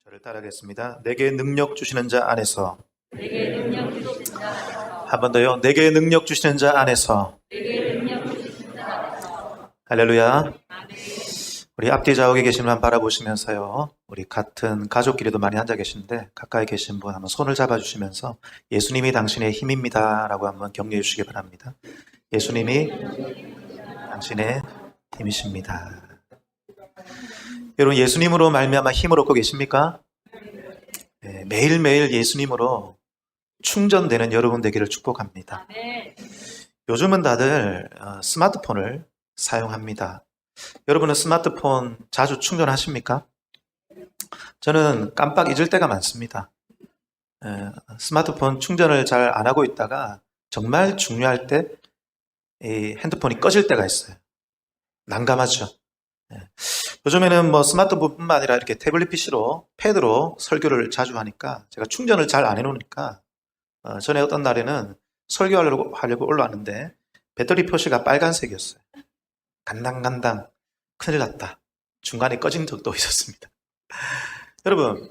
저를 따르겠습니다. 내게 능력 주시는 자 안에서. 내게 능력 주시는 자 안에서. 한 번 더요. 내게 능력 주시는 자 안에서. 내게 능력 주시는 자 안에서. 할렐루야. 아멘. 우리 앞뒤 좌우에 계신 분 바라보시면서요. 우리 같은 가족끼리도 많이 앉아 계신데 가까이 계신 분 한번 손을 잡아주시면서 예수님이 당신의 힘입니다 라고 한번 격려해 주시기 바랍니다. 예수님이 당신의 힘이십니다. 여러분, 예수님으로 말미암아 힘을 얻고 계십니까? 네, 매일매일 예수님으로 충전되는 여러분 되기를 축복합니다. 아멘. 요즘은 다들 스마트폰을 사용합니다. 여러분은 스마트폰 자주 충전하십니까? 저는 깜빡 잊을 때가 많습니다. 스마트폰 충전을 잘 안 하고 있다가 정말 중요할 때 이 핸드폰이 꺼질 때가 있어요. 난감하죠. 요즘에는 뭐 스마트폰뿐만 아니라 이렇게 태블릿 PC로, 패드로 설교를 자주 하니까 제가 충전을 잘 안 해놓으니까 전에 어떤 날에는 설교하려고 올라왔는데 배터리 표시가 빨간색이었어요. 간당간당 큰일 났다. 중간에 꺼진 적도 있었습니다. 여러분,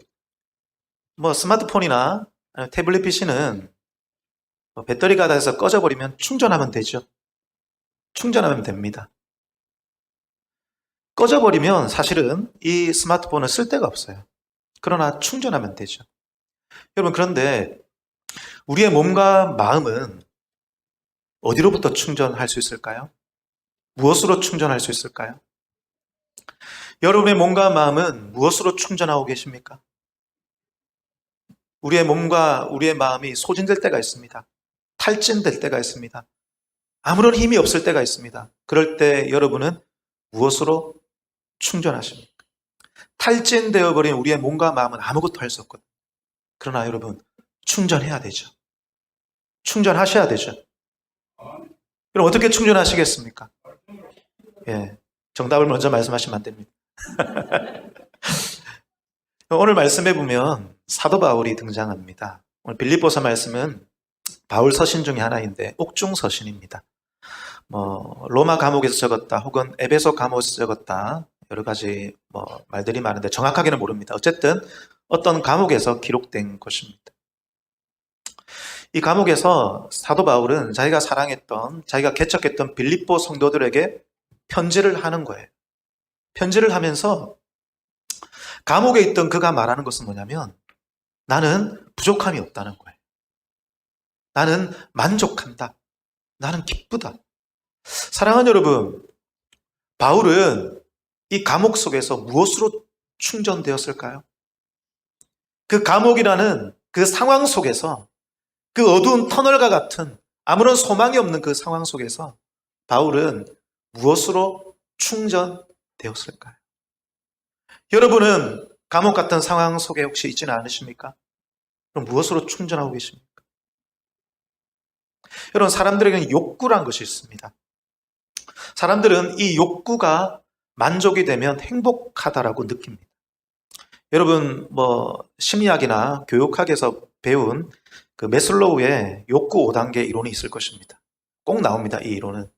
뭐 스마트폰이나 태블릿 PC는 배터리가 다 해서 꺼져버리면 충전하면 되죠. 충전하면 됩니다. 꺼져버리면 사실은 이 스마트폰은 쓸 데가 없어요. 그러나 충전하면 되죠. 여러분, 그런데 우리의 몸과 마음은 어디로부터 충전할 수 있을까요? 무엇으로 충전할 수 있을까요? 여러분의 몸과 마음은 무엇으로 충전하고 계십니까? 우리의 몸과 우리의 마음이 소진될 때가 있습니다. 탈진될 때가 있습니다. 아무런 힘이 없을 때가 있습니다. 그럴 때 여러분은 무엇으로 충전하십니까? 탈진되어 버린 우리의 몸과 마음은 아무것도 할 수 없거든요. 그러나 여러분, 충전해야 되죠. 충전하셔야 되죠. 그럼 어떻게 충전하시겠습니까? 예, 정답을 먼저 말씀하시면 안 됩니다. 오늘 말씀해 보면 사도 바울이 등장합니다. 오늘 빌립보서 말씀은 바울 서신 중에 하나인데 옥중 서신입니다. 로마 감옥에서 적었다, 혹은 에베소 감옥에서 적었다, 여러 가지 말들이 많은데 정확하게는 모릅니다. 어쨌든 어떤 감옥에서 기록된 것입니다. 이 감옥에서 사도 바울은 자기가 사랑했던, 자기가 개척했던 빌립보 성도들에게 편지를 하는 거예요. 편지를 하면서 감옥에 있던 그가 말하는 것은 뭐냐면, 나는 부족함이 없다는 거예요. 나는 만족한다. 나는 기쁘다. 사랑하는 여러분, 바울은 이 감옥 속에서 무엇으로 충전되었을까요? 그 감옥이라는 그 상황 속에서, 그 어두운 터널과 같은 아무런 소망이 없는 그 상황 속에서 바울은 무엇으로 충전되었을까요? 여러분은 감옥 같은 상황 속에 혹시 있지는 않으십니까? 그럼 무엇으로 충전하고 계십니까? 여러분, 사람들에게는 욕구란 것이 있습니다. 사람들은 이 욕구가 만족이 되면 행복하다라고 느낍니다. 여러분, 심리학이나 교육학에서 배운 그 매슬로우의 욕구 5단계 이론이 있을 것입니다. 꼭 나옵니다, 이 이론은.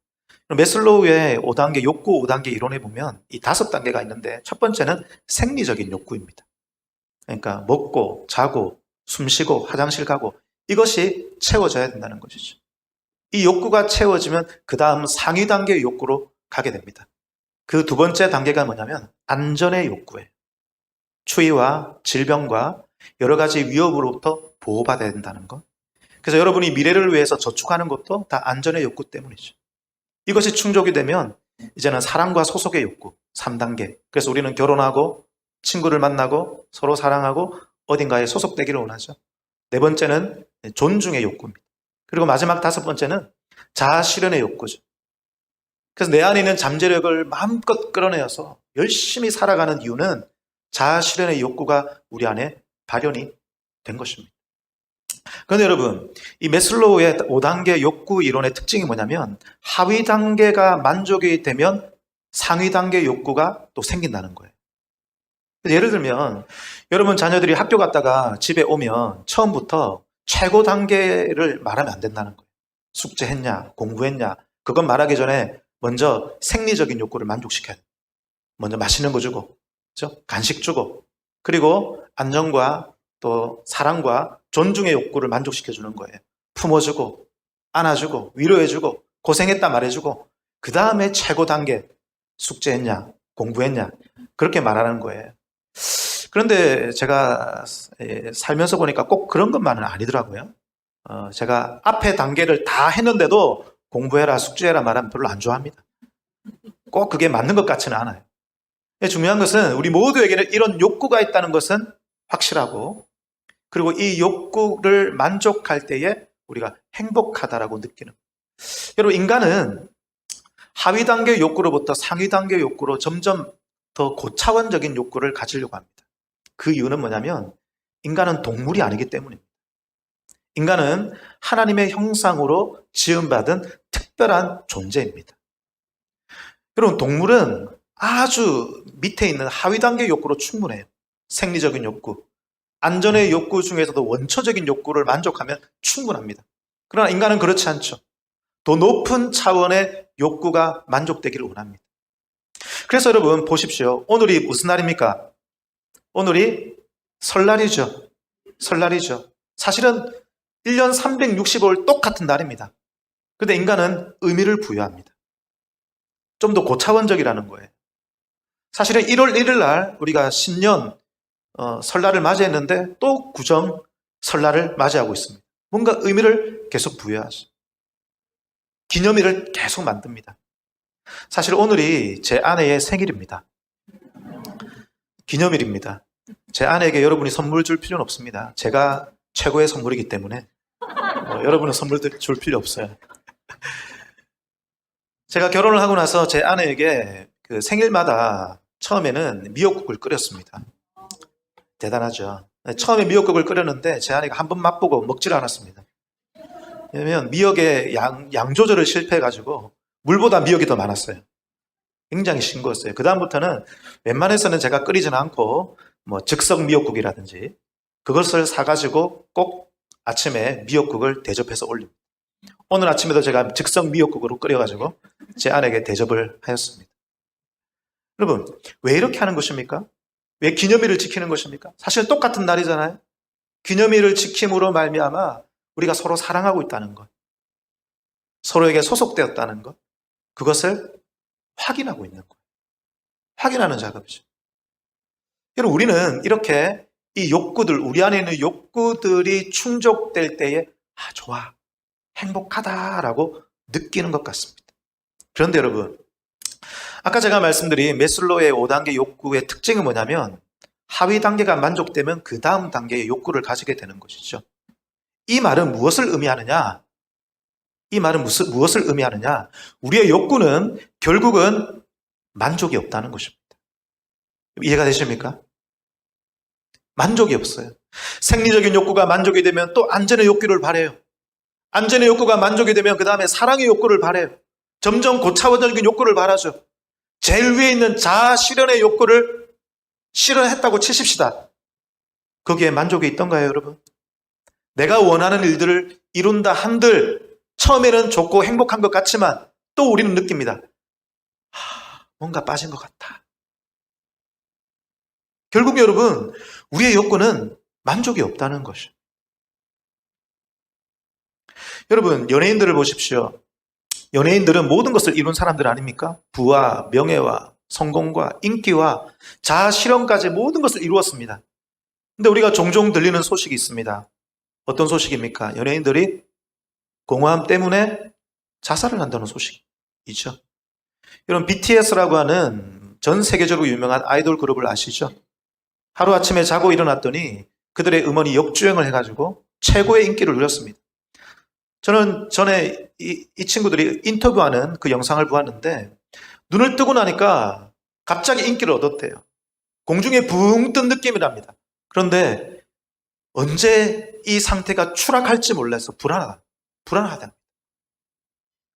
매슬로우의 5단계, 욕구 5단계 이론에 보면 이 5단계가 있는데, 첫 번째는 생리적인 욕구입니다. 그러니까 먹고, 자고, 숨 쉬고, 화장실 가고, 이것이 채워져야 된다는 것이죠. 이 욕구가 채워지면 그 다음 상위 단계의 욕구로 가게 됩니다. 그 두 번째 단계가 뭐냐면 안전의 욕구예요. 추위와 질병과 여러 가지 위협으로부터 보호받아야 된다는 것. 그래서 여러분이 미래를 위해서 저축하는 것도 다 안전의 욕구 때문이죠. 이것이 충족이 되면 이제는 사랑과 소속의 욕구, 3단계. 그래서 우리는 결혼하고 친구를 만나고 서로 사랑하고 어딘가에 소속되기를 원하죠. 네 번째는 존중의 욕구입니다. 그리고 마지막 5번째는 자아실현의 욕구죠. 그래서 내 안에 있는 잠재력을 마음껏 끌어내어서 열심히 살아가는 이유는 자아실현의 욕구가 우리 안에 발현이 된 것입니다. 그런데 여러분, 이 매슬로우의 5단계 욕구 이론의 특징이 뭐냐면 하위 단계가 만족이 되면 상위 단계 욕구가 또 생긴다는 거예요. 예를 들면 여러분 자녀들이 학교 갔다가 집에 오면 처음부터 최고 단계를 말하면 안 된다는 거예요. 숙제했냐, 공부했냐, 그건 말하기 전에 먼저 생리적인 욕구를 만족시켜야 돼요. 먼저 맛있는 거 주고, 그렇죠? 간식 주고, 그리고 안정과 또 사랑과 존중의 욕구를 만족시켜주는 거예요. 품어주고 안아주고 위로해주고 고생했다 말해주고 그 다음에 최고 단계 숙제했냐 공부했냐 그렇게 말하는 거예요. 그런데 제가 살면서 보니까 꼭 그런 것만은 아니더라고요. 제가 앞에 단계를 다 했는데도 공부해라 숙제해라 말하면 별로 안 좋아합니다. 꼭 그게 맞는 것 같지는 않아요. 중요한 것은 우리 모두에게는 이런 욕구가 있다는 것은 확실하고, 그리고 이 욕구를 만족할 때에 우리가 행복하다라고 느끼는. 여러분, 인간은 하위 단계 욕구로부터 상위 단계 욕구로 점점 더 고차원적인 욕구를 가지려고 합니다. 그 이유는 뭐냐면 인간은 동물이 아니기 때문입니다. 인간은 하나님의 형상으로 지음받은 특별한 존재입니다. 여러분, 동물은 아주 밑에 있는 하위 단계 욕구로 충분해요. 생리적인 욕구, 안전의 욕구 중에서도 원초적인 욕구를 만족하면 충분합니다. 그러나 인간은 그렇지 않죠. 더 높은 차원의 욕구가 만족되기를 원합니다. 그래서 여러분 보십시오. 오늘이 무슨 날입니까? 오늘이 설날이죠. 설날이죠. 사실은 1년 365일 똑같은 날입니다. 그런데 인간은 의미를 부여합니다. 좀 더 고차원적이라는 거예요. 사실은 1월 1일 날 우리가 신년 설날을 맞이했는데 또 구정 설날을 맞이하고 있습니다. 뭔가 의미를 계속 부여하죠. 기념일을 계속 만듭니다. 사실 오늘이 제 아내의 생일입니다. 기념일입니다. 제 아내에게 여러분이 선물 줄 필요는 없습니다. 제가 최고의 선물이기 때문에 여러분은 선물 줄 필요 없어요. 제가 결혼을 하고 나서 제 아내에게 그 생일마다 처음에는 미역국을 끓였습니다. 대단하죠. 처음에 미역국을 끓였는데 제 아내가 한 번 맛보고 먹질 않았습니다. 왜냐면 미역의 양 조절을 실패해가지고 물보다 미역이 더 많았어요. 굉장히 싱거웠어요. 그 다음부터는 웬만해서는 제가 끓이지는 않고 뭐 즉석 미역국이라든지 그것을 사가지고 꼭 아침에 미역국을 대접해서 올립니다. 오늘 아침에도 제가 즉석 미역국으로 끓여가지고 제 아내에게 대접을 하였습니다. 여러분, 왜 이렇게 하는 것입니까? 왜 기념일을 지키는 것입니까? 사실 똑같은 날이잖아요. 기념일을 지킴으로 말미암아 우리가 서로 사랑하고 있다는 것, 서로에게 소속되었다는 것, 그것을 확인하고 있는 거예요. 확인하는 작업이죠. 여러분, 우리는 이렇게 이 욕구들, 우리 안에 있는 욕구들이 충족될 때에 좋아, 행복하다라고 느끼는 것 같습니다. 그런데 여러분, 아까 제가 말씀드린 메슬로의 5단계 욕구의 특징이 뭐냐면 하위 단계가 만족되면 그 다음 단계의 욕구를 가지게 되는 것이죠. 이 말은 무엇을 의미하느냐? 이 말은 무엇을 의미하느냐? 우리의 욕구는 결국은 만족이 없다는 것입니다. 이해가 되십니까? 만족이 없어요. 생리적인 욕구가 만족이 되면 또 안전의 욕구를 바래요. 안전의 욕구가 만족이 되면 그 다음에 사랑의 욕구를 바래요. 점점 고차원적인 욕구를 바라죠. 제일 위에 있는 자아 실현의 욕구를 실현했다고 치십시다. 거기에 만족이 있던가요, 여러분? 내가 원하는 일들을 이룬다 한들 처음에는 좋고 행복한 것 같지만 또 우리는 느낍니다. 뭔가 빠진 것 같다. 결국 여러분, 우리의 욕구는 만족이 없다는 것이죠. 여러분, 연예인들을 보십시오. 연예인들은 모든 것을 이룬 사람들 아닙니까? 부와 명예와 성공과 인기와 자아 실현까지 모든 것을 이루었습니다. 근데 우리가 종종 들리는 소식이 있습니다. 어떤 소식입니까? 연예인들이 공허함 때문에 자살을 한다는 소식이죠. 여러분, BTS라고 하는 전 세계적으로 유명한 아이돌 그룹을 아시죠? 하루아침에 자고 일어났더니 그들의 음원이 역주행을 해가지고 최고의 인기를 누렸습니다. 저는 전에 이 친구들이 인터뷰하는 그 영상을 보았는데 눈을 뜨고 나니까 갑자기 인기를 얻었대요. 공중에 붕 뜬 느낌이랍니다. 그런데 언제 이 상태가 추락할지 몰라서 불안하다.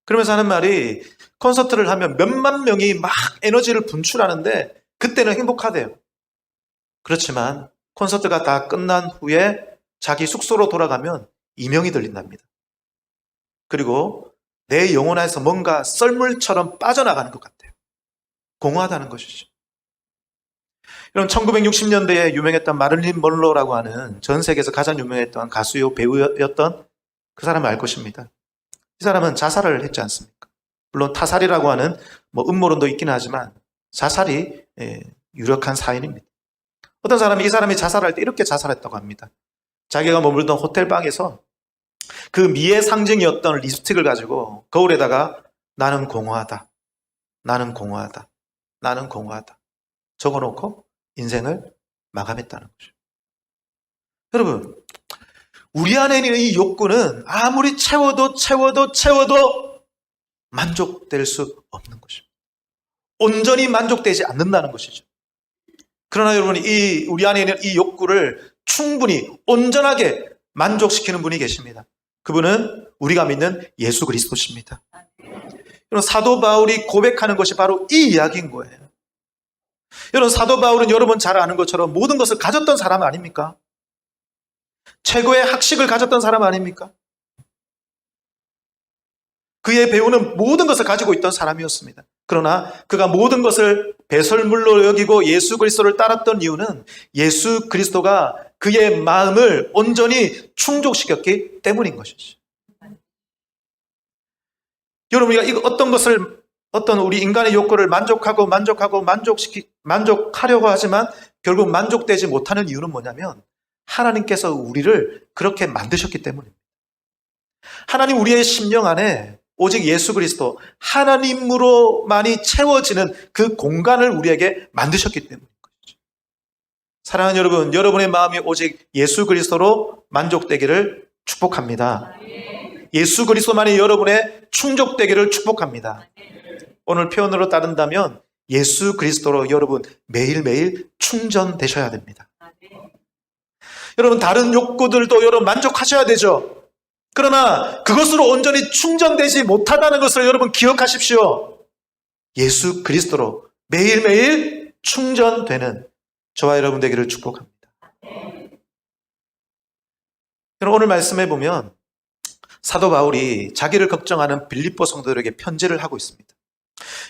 그러면서 하는 말이 콘서트를 하면 몇만 명이 막 에너지를 분출하는데 그때는 행복하대요. 그렇지만 콘서트가 다 끝난 후에 자기 숙소로 돌아가면 이명이 들린답니다. 그리고 내 영혼 안에서 뭔가 썰물처럼 빠져나가는 것 같아요. 공허하다는 것이죠. 여러분 1960년대에 유명했던 마릴린 먼로라고 하는 전 세계에서 가장 유명했던 가수요 배우였던 그 사람을 알 것입니다. 이 사람은 자살을 했지 않습니까? 물론 타살이라고 하는 음모론도 있긴 하지만 자살이 유력한 사인입니다. 어떤 사람이 이 사람이 자살할 때 이렇게 자살했다고 합니다. 자기가 머물던 호텔방에서 그 미의 상징이었던 립스틱을 가지고 거울에다가 나는 공허하다, 나는 공허하다, 나는 공허하다 적어놓고 인생을 마감했다는 거죠. 여러분, 우리 안에 있는 이 욕구는 아무리 채워도 만족될 수 없는 것입니다. 온전히 만족되지 않는다는 것이죠. 그러나 여러분, 우리 안에 있는 이 욕구를 충분히 온전하게 만족시키는 분이 계십니다. 그분은 우리가 믿는 예수 그리스도십니다. 여러분, 사도 바울이 고백하는 것이 바로 이 이야기인 거예요. 여러분, 사도 바울은 여러분 잘 아는 것처럼 모든 것을 가졌던 사람 아닙니까? 최고의 학식을 가졌던 사람 아닙니까? 그의 배우는 모든 것을 가지고 있던 사람이었습니다. 그러나 그가 모든 것을 배설물로 여기고 예수 그리스도를 따랐던 이유는 예수 그리스도가 그의 마음을 온전히 충족시켰기 때문인 것이죠. 여러분, 우리가 어떤 우리 인간의 욕구를 만족하려고 하지만 결국 만족되지 못하는 이유는 뭐냐면 하나님께서 우리를 그렇게 만드셨기 때문입니다. 하나님 우리의 심령 안에 오직 예수 그리스도 하나님으로만이 채워지는 그 공간을 우리에게 만드셨기 때문인 것이죠. 사랑하는 여러분, 여러분의 마음이 오직 예수 그리스도로 만족되기를 축복합니다. 예수 그리스도만이 여러분의 충족되기를 축복합니다. 오늘 표현으로 따른다면 예수 그리스도로 여러분 매일매일 충전되셔야 됩니다. 여러분, 다른 욕구들도 여러분 만족하셔야 되죠. 그러나 그것으로 온전히 충전되지 못하다는 것을 여러분 기억하십시오. 예수 그리스도로 매일매일 충전되는 저와 여러분 되기를 축복합니다. 여러분, 오늘 말씀해 보면 사도 바울이 자기를 걱정하는 빌립보 성도들에게 편지를 하고 있습니다.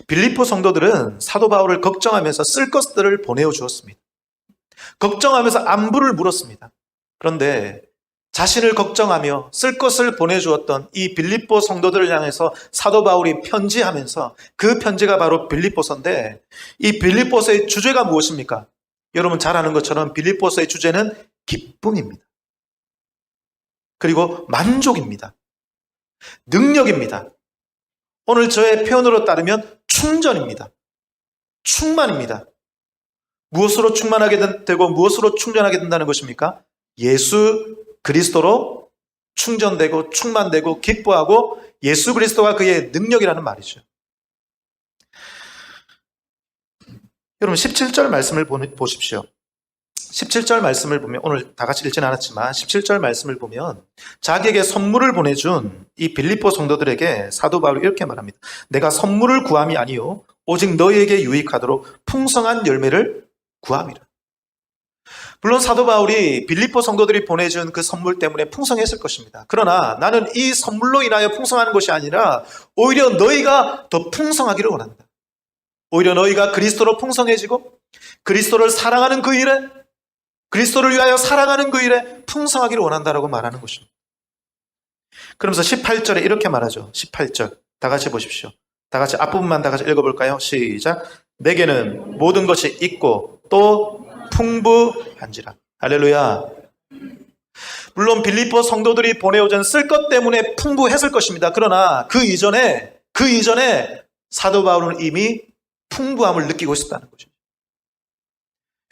빌립보 성도들은 사도 바울을 걱정하면서 쓸 것들을 보내어 주었습니다. 걱정하면서 안부를 물었습니다. 그런데 자신을 걱정하며 쓸 것을 보내주었던 이 빌립보 성도들을 향해서 사도 바울이 편지하면서 그 편지가 바로 빌립보서인데 이 빌립보서의 주제가 무엇입니까? 여러분 잘 아는 것처럼 빌립보서의 주제는 기쁨입니다. 그리고 만족입니다. 능력입니다. 오늘 저의 표현으로 따르면 충전입니다. 충만입니다. 무엇으로 충만하게 되고 무엇으로 충전하게 된다는 것입니까? 예수 그리스도로 충전되고 충만되고 기뻐하고 예수 그리스도가 그의 능력이라는 말이죠. 여러분 17절 말씀을 보십시오. 17절 말씀을 보면 오늘 다 같이 읽지는 않았지만 17절 말씀을 보면 자기에게 선물을 보내준 이 빌립보 성도들에게 사도 바울이 이렇게 말합니다. 내가 선물을 구함이 아니요 오직 너희에게 유익하도록 풍성한 열매를 구함이라. 물론 사도 바울이 빌립보 성도들이 보내준 그 선물 때문에 풍성했을 것입니다. 그러나 나는 이 선물로 인하여 풍성하는 것이 아니라 오히려 너희가 더 풍성하기를 원한다. 오히려 너희가 그리스도로 풍성해지고 그리스도를 사랑하는 그 일에 그리스도를 위하여 살아가는 그 일에 풍성하기를 원한다라고 말하는 것입니다. 그러면서 18절에 이렇게 말하죠. 18절 다 같이 보십시오. 다 같이 앞부분만 다 같이 읽어볼까요? 시작. 내게는 모든 것이 있고 또 풍부한지라. 할렐루야. 물론 빌립보 성도들이 보내오던 쓸 것 때문에 풍부했을 것입니다. 그러나 그 이전에 사도 바울은 이미 풍부함을 느끼고 있었다는 것입니다.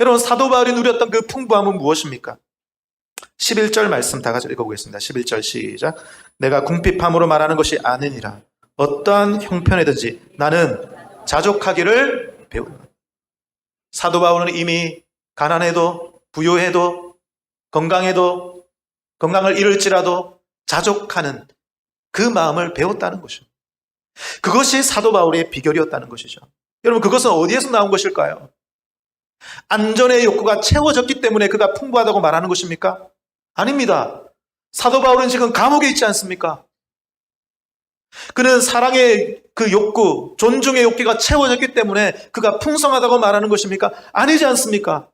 여러분 사도 바울이 누렸던 그 풍부함은 무엇입니까? 11절 말씀 다 같이 읽어보겠습니다. 11절 시작. 내가 궁핍함으로 말하는 것이 아니니라. 어떠한 형편이든지 나는 자족하기를 배운다. 사도 바울은 이미 가난해도 부유해도 건강을 잃을지라도 자족하는 그 마음을 배웠다는 것입니다. 그것이 사도 바울의 비결이었다는 것이죠. 여러분 그것은 어디에서 나온 것일까요? 안전의 욕구가 채워졌기 때문에 그가 풍부하다고 말하는 것입니까? 아닙니다. 사도 바울은 지금 감옥에 있지 않습니까? 그는 사랑의 그 욕구, 존중의 욕구가 채워졌기 때문에 그가 풍성하다고 말하는 것입니까? 아니지 않습니까?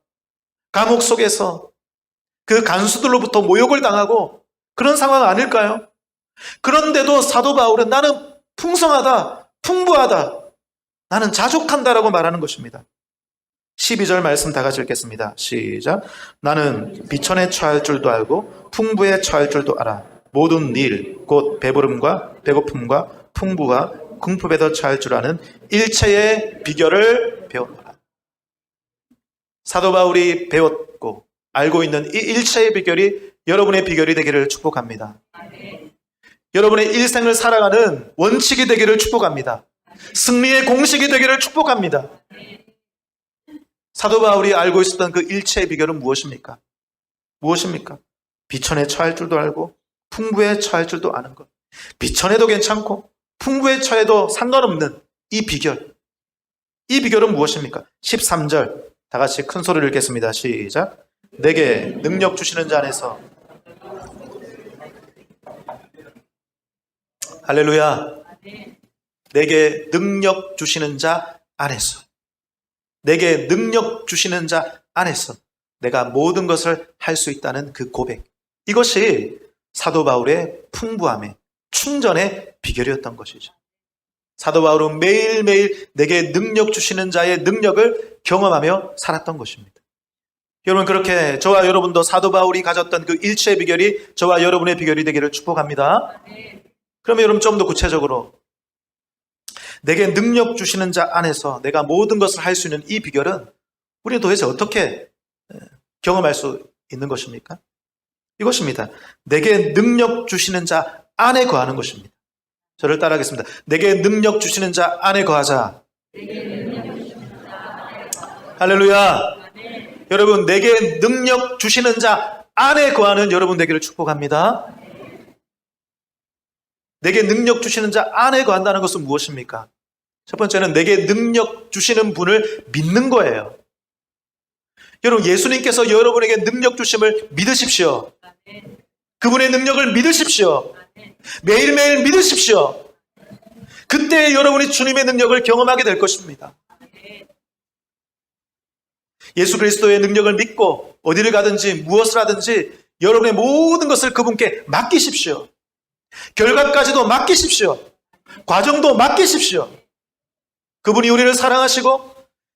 감옥 속에서 그 간수들로부터 모욕을 당하고 그런 상황 아닐까요? 그런데도 사도 바울은 나는 풍성하다, 풍부하다, 나는 자족한다라고 말하는 것입니다. 12절 말씀 다 같이 읽겠습니다. 시작. 나는 비천에 처할 줄도 알고 풍부에 처할 줄도 알아. 모든 일, 곧 배부름과 배고픔과 풍부와 궁핍에도 처할 줄 아는 일체의 비결을 배우노라. 사도 바울이 배웠고 알고 있는 이 일체의 비결이 여러분의 비결이 되기를 축복합니다. 여러분의 일생을 살아가는 원칙이 되기를 축복합니다. 승리의 공식이 되기를 축복합니다. 사도 바울이 알고 있었던 그 일체의 비결은 무엇입니까? 무엇입니까? 비천에 처할 줄도 알고 풍부에 처할 줄도 아는 것. 비천에도 괜찮고 풍부에 처해도 상관없는 이 비결. 이 비결은 무엇입니까? 13절 다 같이 큰 소리를 읽겠습니다. 시작. 내게 능력 주시는 자 안에서. 할렐루야. 내게 능력 주시는 자 안에서. 내게 능력 주시는 자 안에서 내가 모든 것을 할 수 있다는 그 고백. 이것이 사도 바울의 풍부함의 충전의 비결이었던 것이죠. 사도 바울은 매일매일 내게 능력 주시는 자의 능력을 경험하며 살았던 것입니다. 여러분, 그렇게 저와 여러분도 사도 바울이 가졌던 그 일체의 비결이 저와 여러분의 비결이 되기를 축복합니다. 그러면 여러분 좀 더 구체적으로 내게 능력 주시는 자 안에서 내가 모든 것을 할 수 있는 이 비결은 우리는 도대체 어떻게 경험할 수 있는 것입니까? 이것입니다. 내게 능력 주시는 자 안에 거하는 것입니다. 저를 따라하겠습니다. 내게 능력 주시는 자 안에 거하자. 할렐루야. 여러분, 내게 능력 주시는 자 안에 거하는 여러분 되기를 축복합니다. 내게 능력 주시는 자 안에 거한다는 것은 무엇입니까? 첫 번째는 내게 능력 주시는 분을 믿는 거예요. 여러분, 예수님께서 여러분에게 능력 주심을 믿으십시오. 그분의 능력을 믿으십시오. 매일매일 믿으십시오. 그때 여러분이 주님의 능력을 경험하게 될 것입니다. 예수 그리스도의 능력을 믿고 어디를 가든지 무엇을 하든지 여러분의 모든 것을 그분께 맡기십시오. 결과까지도 맡기십시오. 과정도 맡기십시오. 그분이 우리를 사랑하시고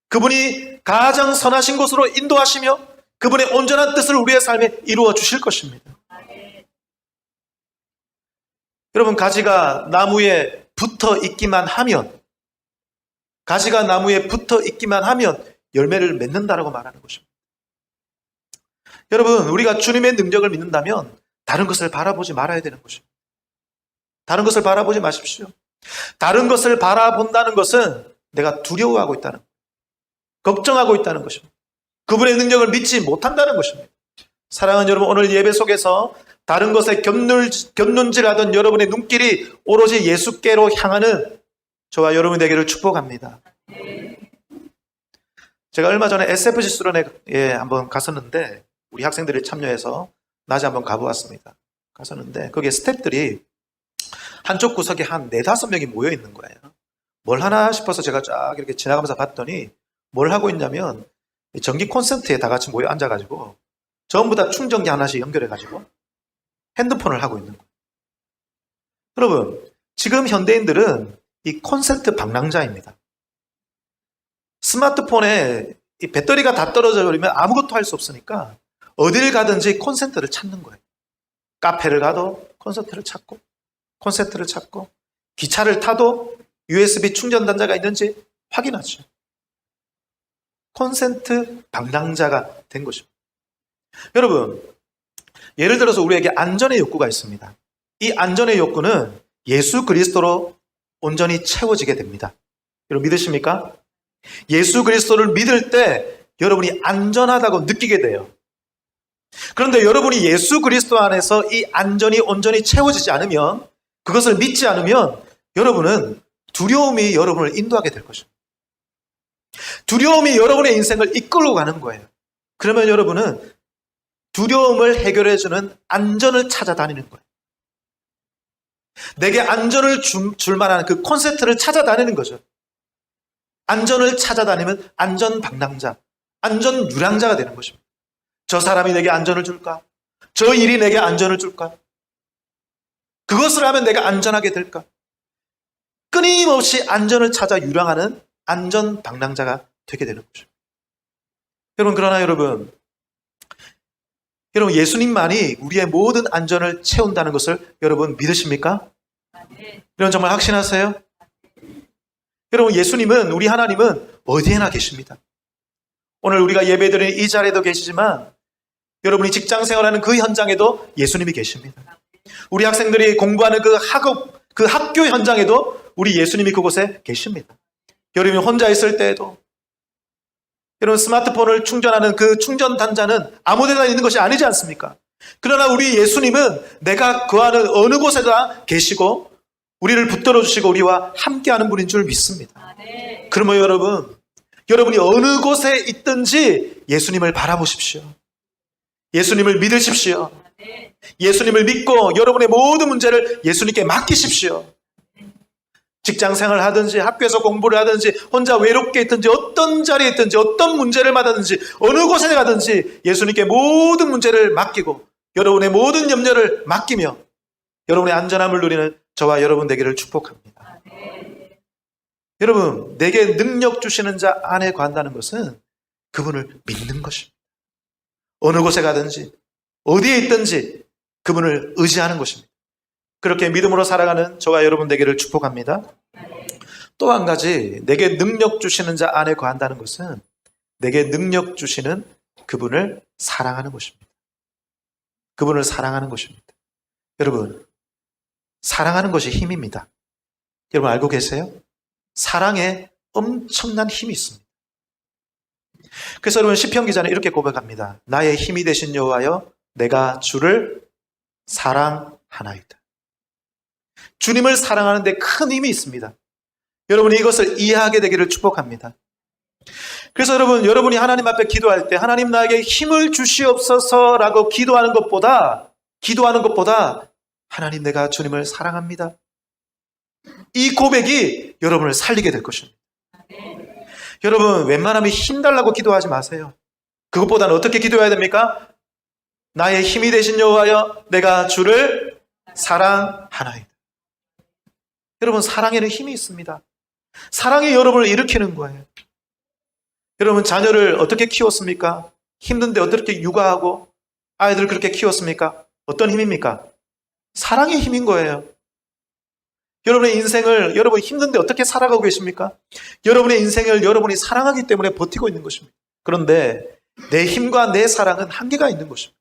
그분이 가장 선하신 곳으로 인도하시며 그분의 온전한 뜻을 우리의 삶에 이루어 주실 것입니다. 여러분, 가지가 나무에 붙어 있기만 하면, 가지가 나무에 붙어 있기만 하면 열매를 맺는다라고 말하는 것입니다. 여러분, 우리가 주님의 능력을 믿는다면 다른 것을 바라보지 말아야 되는 것입니다. 다른 것을 바라보지 마십시오. 다른 것을 바라본다는 것은 내가 두려워하고 있다는, 걱정하고 있다는 것입니다. 그분의 능력을 믿지 못한다는 것입니다. 사랑하는 여러분, 오늘 예배 속에서 다른 것에 곁눈질하던 여러분의 눈길이 오로지 예수께로 향하는 저와 여러분이 되기를 축복합니다. 제가 얼마 전에 SFC 수련회에 한번 갔었는데 우리 학생들이 참여해서 낮에 한번 가보았습니다. 갔었는데 거기에 스태프들이 한쪽 구석에 한 4-5명이 모여 있는 거예요. 뭘 하나 싶어서 제가 쫙 이렇게 지나가면서 봤더니 뭘 하고 있냐면 전기 콘센트에 다 같이 모여 앉아가지고 전부 다 충전기 하나씩 연결해가지고 핸드폰을 하고 있는 거예요. 여러분, 지금 현대인들은 이 콘센트 방랑자입니다. 스마트폰에 이 배터리가 다 떨어져 버리면 아무것도 할 수 없으니까 어디를 가든지 콘센트를 찾는 거예요. 카페를 가도 콘센트를 찾고 기차를 타도 USB 충전 단자가 있는지 확인하죠. 콘센트 방랑자가 된 것입니다. 여러분, 예를 들어서 우리에게 안전의 욕구가 있습니다. 이 안전의 욕구는 예수 그리스도로 온전히 채워지게 됩니다. 여러분 믿으십니까? 예수 그리스도를 믿을 때 여러분이 안전하다고 느끼게 돼요. 그런데 여러분이 예수 그리스도 안에서 이 안전이 온전히 채워지지 않으면, 그것을 믿지 않으면 여러분은 두려움이 여러분을 인도하게 될 것입니다. 두려움이 여러분의 인생을 이끌고 가는 거예요. 그러면 여러분은 두려움을 해결해주는 안전을 찾아다니는 거예요. 내게 안전을 줄 만한 그 콘셉트를 찾아다니는 거죠. 안전을 찾아다니면 안전방랑자, 안전유량자가 되는 것입니다. 저 사람이 내게 안전을 줄까? 저 일이 내게 안전을 줄까? 그것을 하면 내가 안전하게 될까? 끊임없이 안전을 찾아 유랑하는 안전방랑자가 되게 되는 거죠. 여러분, 그러나 여러분 예수님만이 우리의 모든 안전을 채운다는 것을 여러분 믿으십니까? 여러분 정말 확신하세요? 여러분 예수님은, 우리 하나님은 어디에나 계십니다. 오늘 우리가 예배드리는 이 자리에도 계시지만 여러분이 직장 생활하는 그 현장에도 예수님이 계십니다. 우리 학생들이 공부하는 그 학교 현장에도 우리 예수님이 그곳에 계십니다. 여러분이 혼자 있을 때에도, 여러분 스마트폰을 충전하는 그 충전 단자는 아무 데나 있는 것이 아니지 않습니까? 그러나 우리 예수님은 내가 거하는 어느 곳에나 계시고 우리를 붙들어 주시고 우리와 함께하는 분인 줄 믿습니다. 그러면 여러분이 어느 곳에 있든지 예수님을 바라보십시오. 예수님을 믿으십시오. 예수님을 믿고 여러분의 모든 문제를 예수님께 맡기십시오. 직장 생활을 하든지 학교에서 공부를 하든지 혼자 외롭게 있든지 어떤 자리에 있든지 어떤 문제를 받았든지 어느 곳에 가든지 예수님께 모든 문제를 맡기고 여러분의 모든 염려를 맡기며 여러분의 안전함을 누리는 저와 여러분 되기를 축복합니다. 여러분, 내게 능력 주시는 자 안에 관다는 것은 그분을 믿는 것입니다. 어느 곳에 가든지 어디에 있든지 그분을 의지하는 것입니다. 그렇게 믿음으로 살아가는 저와 여러분 되기를 축복합니다. 또 한 가지, 내게 능력 주시는 자 안에 거한다는 것은 내게 능력 주시는 그분을 사랑하는 것입니다. 그분을 사랑하는 것입니다. 여러분, 사랑하는 것이 힘입니다. 여러분 알고 계세요? 사랑에 엄청난 힘이 있습니다. 그래서 여러분 시편 기자는 이렇게 고백합니다. 나의 힘이 되신 여호와여, 내가 주를 사랑하나이다. 주님을 사랑하는 데 큰 힘이 있습니다. 여러분이 이것을 이해하게 되기를 축복합니다. 그래서 여러분이 하나님 앞에 기도할 때 하나님 나에게 힘을 주시옵소서라고 기도하는 것보다 하나님 내가 주님을 사랑합니다. 이 고백이 여러분을 살리게 될 것입니다. 여러분 웬만하면 힘 달라고 기도하지 마세요. 그것보다는 어떻게 기도해야 됩니까? 나의 힘이 되신 여호와여, 내가 주를 사랑하나이다. 여러분 사랑에는 힘이 있습니다. 사랑이 여러분을 일으키는 거예요. 여러분 자녀를 어떻게 키웠습니까? 힘든데 어떻게 육아하고 아이들을 그렇게 키웠습니까? 어떤 힘입니까? 사랑의 힘인 거예요. 여러분의 인생을 여러분 힘든데 어떻게 살아가고 계십니까? 여러분의 인생을 여러분이 사랑하기 때문에 버티고 있는 것입니다. 그런데 내 힘과 내 사랑은 한계가 있는 것입니다.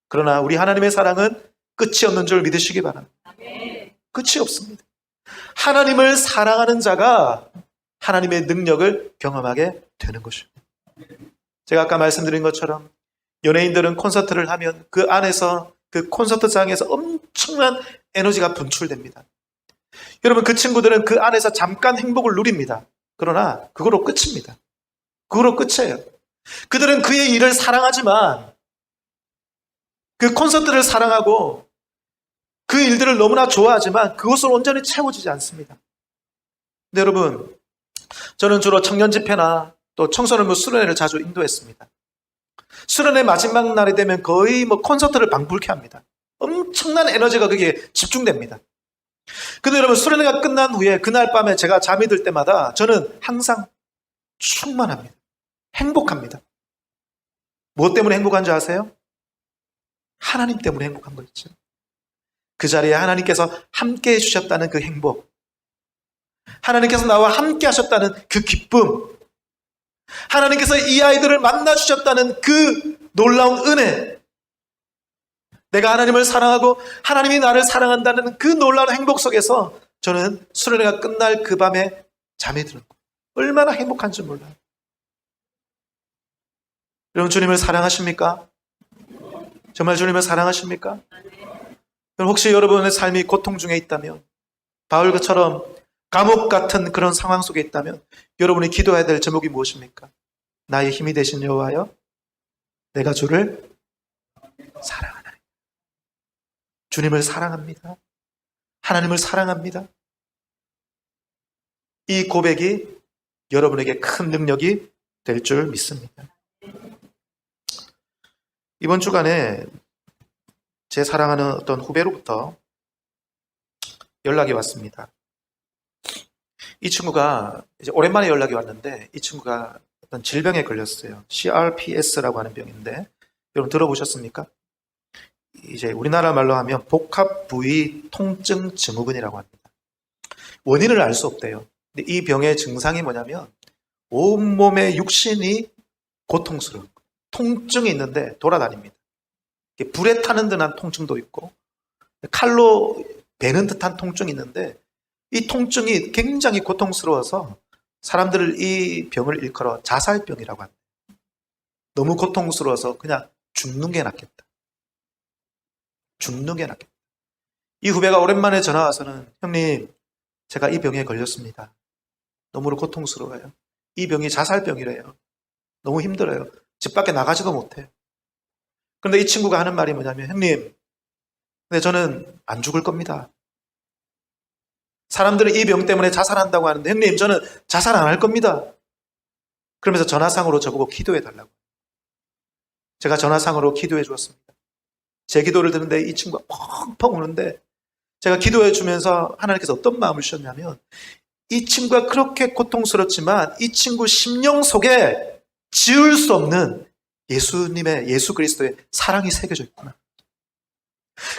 그러나 우리 하나님의 사랑은 끝이 없는 줄 믿으시기 바랍니다. 끝이 없습니다. 하나님을 사랑하는 자가 하나님의 능력을 경험하게 되는 것입니다. 제가 아까 말씀드린 것처럼 연예인들은 콘서트를 하면 그 안에서 그 콘서트장에서 엄청난 에너지가 분출됩니다. 여러분 그 친구들은 그 안에서 잠깐 행복을 누립니다. 그러나 그거로 끝입니다. 그거로 끝이에요. 그들은 그의 일을 사랑하지만 그 콘서트를 사랑하고 그 일들을 너무나 좋아하지만 그것을 온전히 채워지지 않습니다. 근데 여러분 저는 주로 청년 집회나 또 청소년부 수련회를 자주 인도했습니다. 수련회 마지막 날이 되면 거의 콘서트를 방불케 합니다. 엄청난 에너지가 거기에 집중됩니다. 근데 여러분 수련회가 끝난 후에 그날 밤에 제가 잠이 들 때마다 저는 항상 충만합니다. 행복합니다. 무엇 때문에 행복한지 아세요? 하나님 때문에 행복한 거 있죠. 그 자리에 하나님께서 함께 해주셨다는 그 행복, 하나님께서 나와 함께 하셨다는 그 기쁨, 하나님께서 이 아이들을 만나주셨다는 그 놀라운 은혜, 내가 하나님을 사랑하고 하나님이 나를 사랑한다는 그 놀라운 행복 속에서 저는 수련회가 끝날 그 밤에 잠이 들었고 얼마나 행복한지 몰라요. 여러분 주님을 사랑하십니까? 정말 주님을 사랑하십니까? 혹시 여러분의 삶이 고통 중에 있다면, 바울처럼 감옥 같은 그런 상황 속에 있다면 여러분이 기도해야 될 제목이 무엇입니까? 나의 힘이 되신 여호와여, 내가 주를 사랑하나니. 주님을 사랑합니다. 하나님을 사랑합니다. 이 고백이 여러분에게 큰 능력이 될 줄 믿습니다. 이번 주간에 제 사랑하는 어떤 후배로부터 연락이 왔습니다. 이 친구가 이제 오랜만에 연락이 왔는데 이 친구가 어떤 질병에 걸렸어요. CRPS라고 하는 병인데 여러분 들어보셨습니까? 이제 우리나라 말로 하면 복합 부위 통증 증후군이라고 합니다. 원인을 알 수 없대요. 근데 이 병의 증상이 뭐냐면 온몸의 육신이 고통스러운 통증이 있는데 돌아다닙니다. 불에 타는 듯한 통증도 있고 칼로 베는 듯한 통증이 있는데 이 통증이 굉장히 고통스러워서 사람들을 이 병을 일컬어 자살병이라고 합니다. 너무 고통스러워서 그냥 죽는 게 낫겠다. 죽는 게 낫겠다. 이 후배가 오랜만에 전화 와서는 형님, 제가 이 병에 걸렸습니다. 너무 고통스러워요. 이 병이 자살병이래요. 너무 힘들어요. 집 밖에 나가지도 못해요. 그런데 이 친구가 하는 말이 뭐냐면 형님, 근데 저는 안 죽을 겁니다. 사람들은 이 병 때문에 자살한다고 하는데 형님, 저는 자살 안 할 겁니다. 그러면서 전화상으로 저보고 기도해 달라고. 제가 전화상으로 기도해 주었습니다. 제 기도를 듣는데 이 친구가 펑펑 우는데 제가 기도해 주면서 하나님께서 어떤 마음을 주셨냐면 이 친구가 그렇게 고통스럽지만 이 친구 심령 속에 지울 수 없는 예수님의, 예수 그리스도의 사랑이 새겨져 있구나.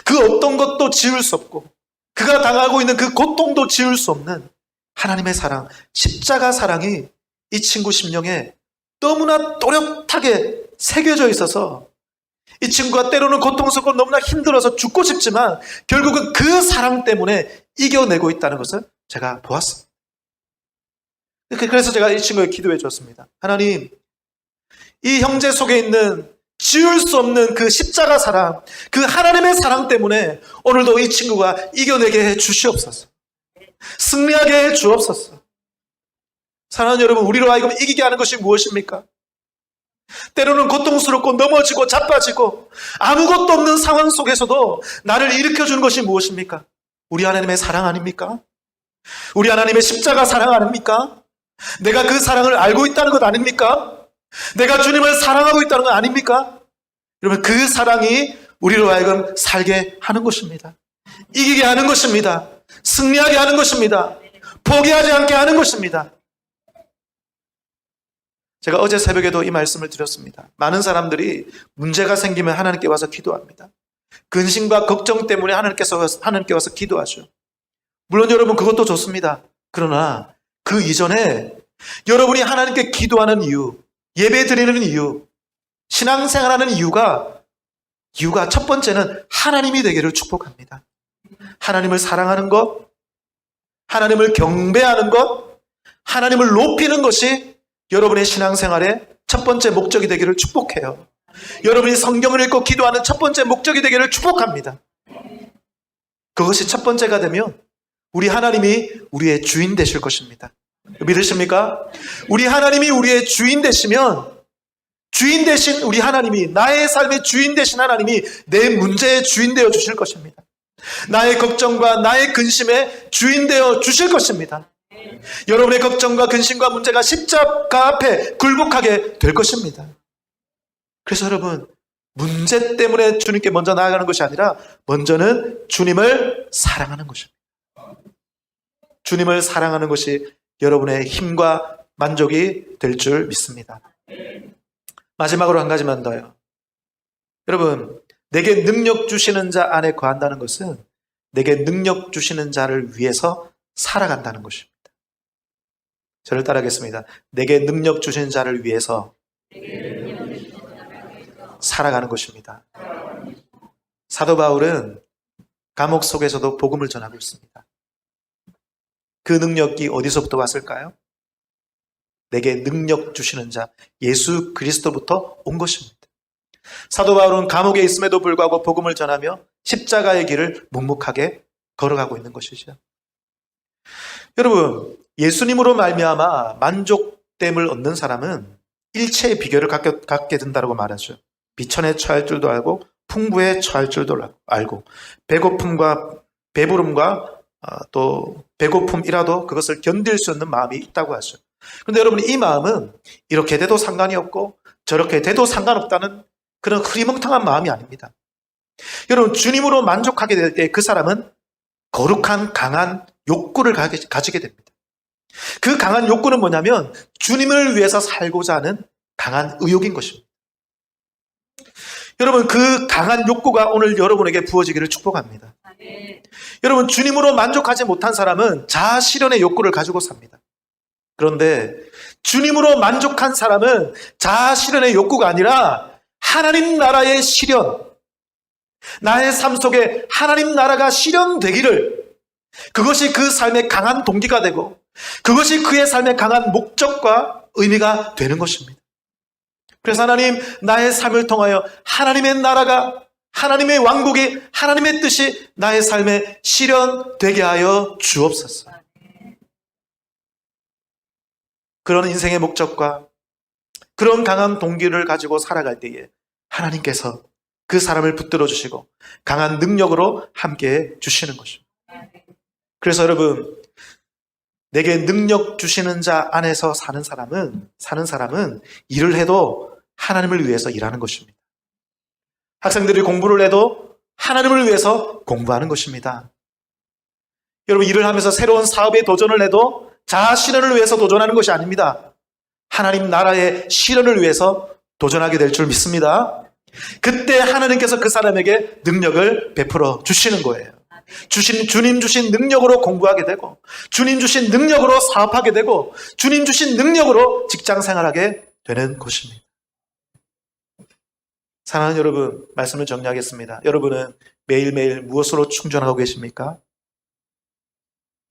그 어떤 것도 지울 수 없고 그가 당하고 있는 그 고통도 지울 수 없는 하나님의 사랑, 십자가 사랑이 이 친구 심령에 너무나 또렷하게 새겨져 있어서 이 친구가 때로는 고통스럽고 너무나 힘들어서 죽고 싶지만 결국은 그 사랑 때문에 이겨내고 있다는 것을 제가 보았습니다. 그래서 제가 이 친구에게 기도해 줬습니다. 하나님, 이 형제 속에 있는 지울 수 없는 그 십자가 사랑, 그 하나님의 사랑 때문에 오늘도 이 친구가 이겨내게 해 주시옵소서. 승리하게 해 주옵소서. 사랑하는 여러분, 우리로 하여금 이기게 하는 것이 무엇입니까? 때로는 고통스럽고 넘어지고 자빠지고 아무것도 없는 상황 속에서도 나를 일으켜주는 것이 무엇입니까? 우리 하나님의 사랑 아닙니까? 우리 하나님의 십자가 사랑 아닙니까? 내가 그 사랑을 알고 있다는 것 아닙니까? 내가 주님을 사랑하고 있다는 것 아닙니까? 여러분, 그 사랑이 우리로 하여금 살게 하는 것입니다. 이기게 하는 것입니다. 승리하게 하는 것입니다. 포기하지 않게 하는 것입니다. 제가 어제 새벽에도 이 말씀을 드렸습니다. 많은 사람들이 문제가 생기면 하나님께 와서 기도합니다. 근심과 걱정 때문에 하나님께 와서 기도하죠. 물론 여러분 그것도 좋습니다. 그러나 그 이전에 여러분이 하나님께 기도하는 이유, 예배 드리는 이유, 신앙생활하는 이유가 첫 번째는 하나님이 되기를 축복합니다. 하나님을 사랑하는 것, 하나님을 경배하는 것, 하나님을 높이는 것이 여러분의 신앙생활의 첫 번째 목적이 되기를 축복해요. 여러분이 성경을 읽고 기도하는 첫 번째 목적이 되기를 축복합니다. 그것이 첫 번째가 되면 우리 하나님이 우리의 주인 되실 것입니다. 믿으십니까? 우리 하나님이 우리의 주인 되시면 주인 되신 우리 하나님이, 나의 삶의 주인 되신 하나님이 내 문제의 주인 되어 주실 것입니다. 나의 걱정과 나의 근심의 주인 되어 주실 것입니다. 여러분의 걱정과 근심과 문제가 십자가 앞에 굴복하게 될 것입니다. 그래서 여러분, 문제 때문에 주님께 먼저 나아가는 것이 아니라 먼저는 주님을 사랑하는 것입니다. 주님을 사랑하는 것이 여러분의 힘과 만족이 될 줄 믿습니다. 마지막으로 한 가지만 더요. 여러분, 내게 능력 주시는 자 안에 거한다는 것은 내게 능력 주시는 자를 위해서 살아간다는 것입니다. 저를 따라하겠습니다. 내게 능력 주신 자를 위해서 살아가는 것입니다. 사도 바울은 감옥 속에서도 복음을 전하고 있습니다. 그 능력이 어디서부터 왔을까요? 내게 능력 주시는 자 예수 그리스도부터 온 것입니다. 사도 바울은 감옥에 있음에도 불구하고 복음을 전하며 십자가의 길을 묵묵하게 걸어가고 있는 것이죠. 여러분, 예수님으로 말미암아 만족됨을 얻는 사람은 일체의 비결을 갖게 된다고 말하죠. 비천에 처할 줄도 알고 풍부에 처할 줄도 알고 배고픔과 배부름과 또 배고픔이라도 그것을 견딜 수 있는 마음이 있다고 하죠. 그런데 여러분, 이 마음은 이렇게 돼도 상관이 없고 저렇게 돼도 상관없다는 그런 흐리멍텅한 마음이 아닙니다. 여러분, 주님으로 만족하게 될 때 그 사람은 거룩한 강한 욕구를 가지게 됩니다. 그 강한 욕구는 뭐냐면 주님을 위해서 살고자 하는 강한 의욕인 것입니다. 여러분, 그 강한 욕구가 오늘 여러분에게 부어지기를 축복합니다. 여러분, 주님으로 만족하지 못한 사람은 자아 실현의 욕구를 가지고 삽니다. 그런데 주님으로 만족한 사람은 자아 실현의 욕구가 아니라 하나님 나라의 실현, 나의 삶 속에 하나님 나라가 실현되기를, 그것이 그 삶의 강한 동기가 되고 그것이 그의 삶의 강한 목적과 의미가 되는 것입니다. 그래서 하나님, 나의 삶을 통하여 하나님의 나라가, 하나님의 왕국이, 하나님의 뜻이 나의 삶에 실현되게 하여 주옵소서. 그런 인생의 목적과 그런 강한 동기를 가지고 살아갈 때에 하나님께서 그 사람을 붙들어 주시고 강한 능력으로 함께 주시는 것입니다. 그래서 여러분, 내게 능력 주시는 자 안에서 사는 사람은 일을 해도 하나님을 위해서 일하는 것입니다. 학생들이 공부를 해도 하나님을 위해서 공부하는 것입니다. 여러분, 일을 하면서 새로운 사업에 도전을 해도 자아 실현을 위해서 도전하는 것이 아닙니다. 하나님 나라의 실현을 위해서 도전하게 될 줄 믿습니다. 그때 하나님께서 그 사람에게 능력을 베풀어 주시는 거예요. 주님 주신 능력으로 공부하게 되고, 주님 주신 능력으로 사업하게 되고, 주님 주신 능력으로 직장 생활하게 되는 것입니다. 사랑하는 여러분, 말씀을 정리하겠습니다. 여러분은 매일매일 무엇으로 충전하고 계십니까?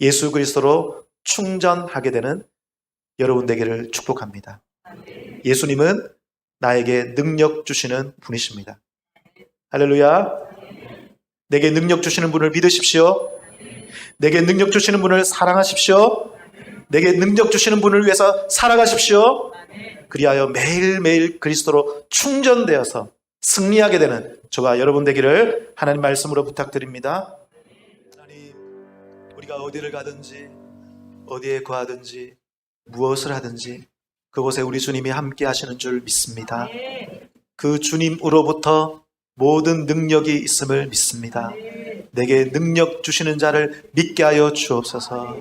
예수 그리스도로 충전하게 되는 여러분 되기를 축복합니다. 예수님은 나에게 능력 주시는 분이십니다. 할렐루야. 내게 능력 주시는 분을 믿으십시오. 내게 능력 주시는 분을 사랑하십시오. 내게 능력 주시는 분을 위해서 살아가십시오. 그리하여 매일매일 그리스도로 충전되어서 승리하게 되는 저와 여러분 되기를 하나님 말씀으로 부탁드립니다. 하나님, 우리가 어디를 가든지 어디에 거하든지 무엇을 하든지 그곳에 우리 주님이 함께 하시는 줄 믿습니다. 그 주님으로부터 모든 능력이 있음을 믿습니다. 내게 능력 주시는 자를 믿게 하여 주옵소서.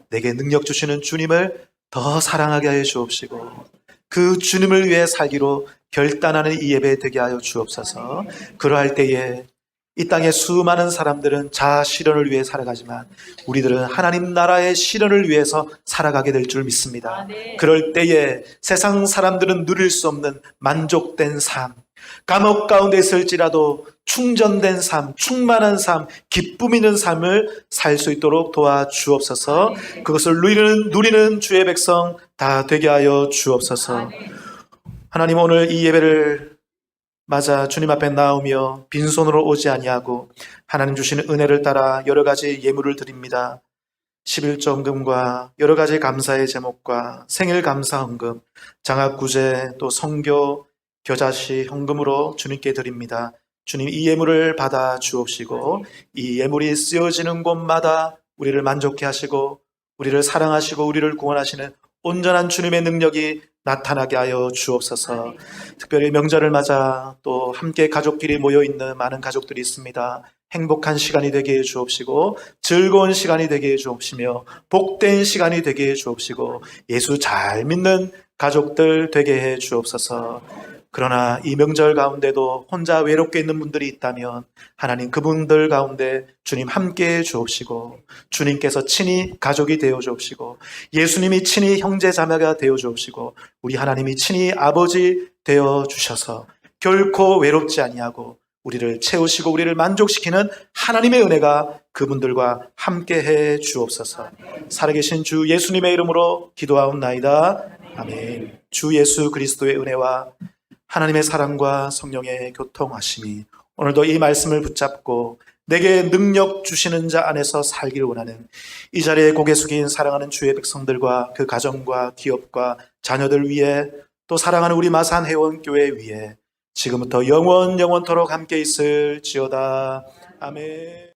내게 능력 주시는 주님을 더 사랑하게 하여 주옵시고 그 주님을 위해 살기로 결단하는 이 예배 되게 하여 주옵소서. 그러할 때에 이 땅의 수많은 사람들은 자아 실현을 위해 살아가지만 우리들은 하나님 나라의 실현을 위해서 살아가게 될 줄 믿습니다. 그럴 때에 세상 사람들은 누릴 수 없는 만족된 삶, 감옥 가운데 있을지라도 충전된 삶, 충만한 삶, 기쁨 있는 삶을 살 수 있도록 도와주옵소서. 그것을 누리는 주의 백성 다 되게 하여 주옵소서. 하나님, 오늘 이 예배를 맞아 주님 앞에 나오며 빈손으로 오지 아니하고 하나님 주시는 은혜를 따라 여러 가지 예물을 드립니다. 11조헌금과 여러 가지 감사의 제목과 생일 감사 헌금, 장학구제, 또 선교, 겨자씨 헌금으로 주님께 드립니다. 주님, 이 예물을 받아 주옵시고 이 예물이 쓰여지는 곳마다 우리를 만족해 하시고 우리를 사랑하시고 우리를 구원하시는 온전한 주님의 능력이 나타나게 하여 주옵소서. 특별히 명절을 맞아 또 함께 가족끼리 모여있는 많은 가족들이 있습니다. 행복한 시간이 되게 해 주옵시고 즐거운 시간이 되게 해 주옵시며 복된 시간이 되게 해 주옵시고 예수 잘 믿는 가족들 되게 해 주옵소서. 그러나 이 명절 가운데도 혼자 외롭게 있는 분들이 있다면 하나님 그분들 가운데 주님 함께 해 주옵시고 주님께서 친히 가족이 되어 주옵시고 예수님이 친히 형제 자매가 되어 주옵시고 우리 하나님이 친히 아버지 되어 주셔서 결코 외롭지 아니하고 우리를 채우시고 우리를 만족시키는 하나님의 은혜가 그분들과 함께 해 주옵소서. 살아계신 주 예수님의 이름으로 기도하옵나이다. 아멘. 주 예수 그리스도의 은혜와 하나님의 사랑과 성령의 교통하심이 오늘도 이 말씀을 붙잡고 내게 능력 주시는 자 안에서 살기를 원하는 이 자리에 고개 숙인 사랑하는 주의 백성들과 그 가정과 기업과 자녀들 위해 또 사랑하는 우리 마산 회원교회 위에 지금부터 영원토록 함께 있을지어다. 아멘.